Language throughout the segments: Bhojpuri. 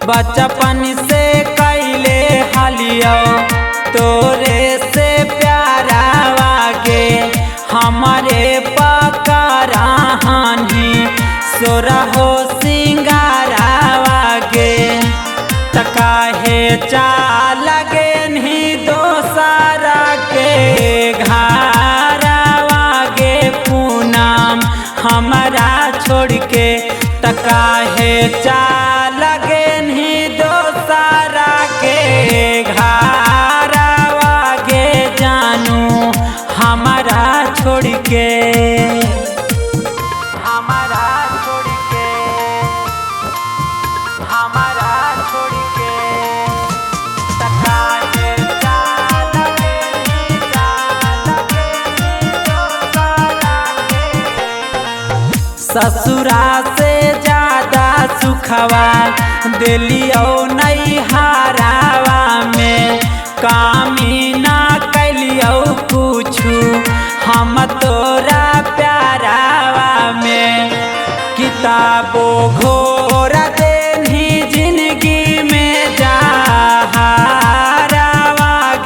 बचपन से कैले हलियो तोरे से प्यारा वागे हमारे पकड़ा हानि सोरा हो सिंगारा वागे तकाहे चाल लगे नहीं दोसारा के घारा वागे पूनम हमारा छोड़ के तकाहे चाल लगे नहीं दोसारा के घारा वागे जानू हमारा छोड़ के हमारा छोड़ के हमारा छोड़ के तकाहे चाल लगे नहीं दोसारा के ससुरा से ज्यादा सुखवा दिलियो नहीं हारावा में कामी ना कैलियो कुछु हम तोरा प्यारावा में किताबो घोरा देनी जिंदगी में जहारावा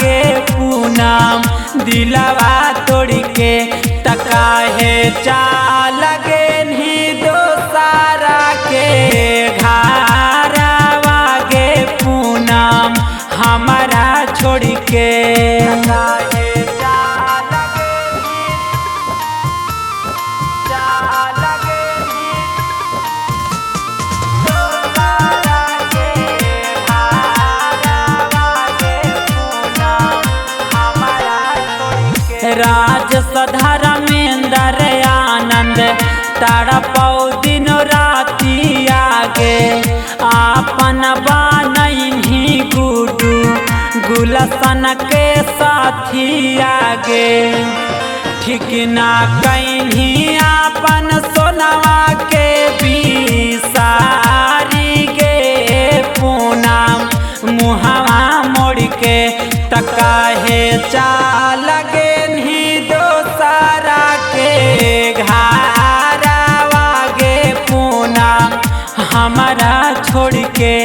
गे पूनम दिलवा तोड़ के तकाहे चाल लगे नहीं दोसारा के घारावा गे पूनम हमारा छोड़ के तकाहे चाल लगे नहीं चाल लगे नहीं दोसारा के घारावा गे पूनम हमारा छोड़ के राज धर्मेंद्र आनंद तारा पौ दिन राती आगे आपन बानही गुडू गुलशन के साथी आगे ठीक ना कहीं आपन सोनवा के बिसारी गे पूनम मुहवा मोड़ के तकाहे चाल लगे नहीं दोसारा के घारावा गे पूनम हमारा छोड़ के।